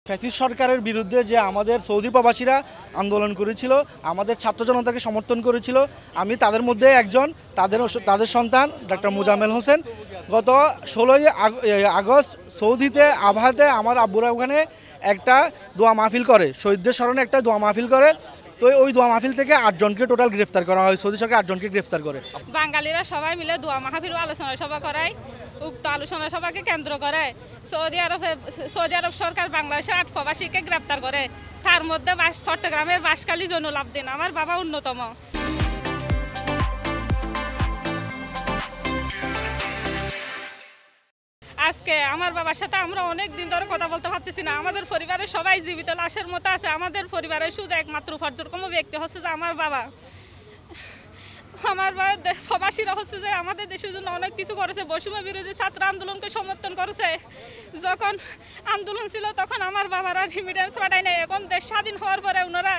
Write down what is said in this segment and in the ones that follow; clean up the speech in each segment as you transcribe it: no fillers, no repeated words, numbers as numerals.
Fascist সরকারের বিরুদ্ধে যে আমাদের সৌদি প্রবাসীরা আন্দোলন করেছিল, আমাদের ছাত্র জনতাকে সমর্থন করেছিল, আমি তাদের মধ্যে একজন। তাদের সন্তান ডক্টর মোজাম্মেল হোসেন গত 16ই আগস্ট সৌদিতে আবহাতে আমার আব্বুরা ওখানে একটা দোয়া মাহফিল করে, শহীদদের স্মরণে একটা দোয়া মাহফিল করে। তো ওই দোয়া মাহফিল থেকে 8 জনকে টোটাল গ্রেফতার করা হয়, সৌদি সরকার 8 জনকে গ্রেফতার করে। বাঙালিরা সবাই মিলে দোয়া মাহফিল ও আলোচনা সভা করায়। উক্ত আলোচনা সভাকে কেন্দ্র করে সৌদি আরব সরকার বাংলাদেশের 8 প্রবাসীকে গ্রেপ্তার করে। তার মধ্যে চট্টগ্রামের বাঁশখালী জৈনুল আবদিন, আমার বাবা অন্যতম। আজকে আমার বাবার সাথে আমরা অনেক দিন ধরে কথা বলতে পারতেছি না। আমাদের পরিবারের সবাই জীবিত লাশের মতো আছে। আমাদের পরিবারের শুধু একমাত্র উপার্জনক্ষম ব্যক্তি হচ্ছে যে আমার বাবা। আমার প্রবাসীরা হচ্ছে যে আমাদের দেশের জন্য অনেক কিছু করেছে, বৈষম্য বিরোধী ছাত্র আন্দোলনকে সমর্থন করেছে। যখন আন্দোলন ছিল তখন আমার বাবারা রেমিডেন্স পাঠায় নাই। এখন দেশ স্বাধীন হওয়ার পরে ওনারা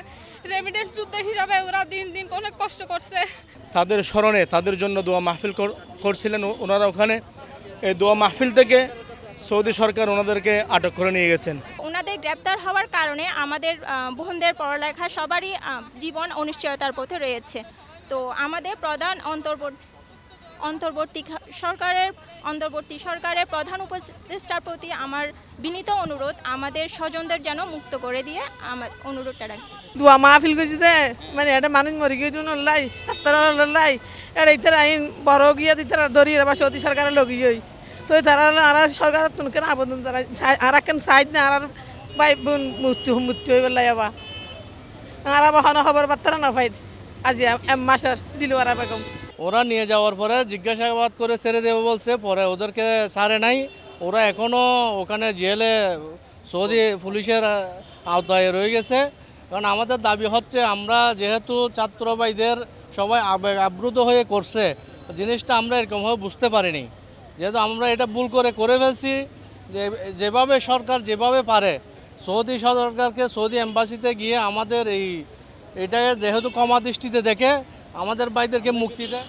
রেমিডেন্স যুদ্ধ হিসাবে ওরা দিন দিন অনেক কষ্ট করছে। তাদের স্মরণে তাদের জন্য দোয়া মাহফিল করছিলেন ওনারা ওখানে। এই দোয়া মাহফিল থেকে সৌদি সরকার ওনাদেরকে আটক করে নিয়ে গেছেন। ওনাদের গ্রেপ্তার হওয়ার কারণে আমাদের বোনদের পড়ালেখা সবারই জীবন অনিশ্চয়তার পথে রয়েছে। তো আমাদের প্রধান অন্তর্বর্তী সরকারের প্রধান উপদেষ্টার প্রতি আমার বিনীত অনুরোধ, আমাদের স্বজনদের যেন মুক্ত করে দিয়ে আমার অনুরোধটা রাখি। দোয়া মাহফিল করছি দে মানে এটা মানুষ মরে গিয়ে দিন লাই ছাত্রলাই এটা ইতার আইন বড় গিয়ে দিতার ধরি বা সৌদি সরকারের লোক গিয়ে তো তারা আর সরকার তুনকে আবেদন তারা আর কেন সাইড না আর ভাই বোন মৃত্যু হয়ে গেল আবা আর আবার খবর বার্তা না ফাইট আজি মাসের দিল আর বেগম। ওরা নিয়ে যাওয়ার পরে জিজ্ঞাসাবাদ করে ছেড়ে দেবে বলছে, পরে ওদেরকে ছাড়ে নাই। ওরা এখনও ওখানে জেলে সৌদি পুলিশের আওতায় রয়ে গেছে। কারণ আমাদের দাবি হচ্ছে, আমরা যেহেতু ছাত্র ভাইদের সবাই আপ্লুত হয়ে করছে জিনিসটা, আমরা এরকমভাবে বুঝতে পারিনি। যেহেতু আমরা এটা ভুল করে ফেলছি, যেভাবে সরকার যেভাবে পারে সৌদি সরকারকে সৌদি এম্বাসিতে গিয়ে আমাদের এটাকে যেহেতু কমা দৃষ্টিতে দেখে আমাদের ভাইদেরকে মুক্তি দেয়।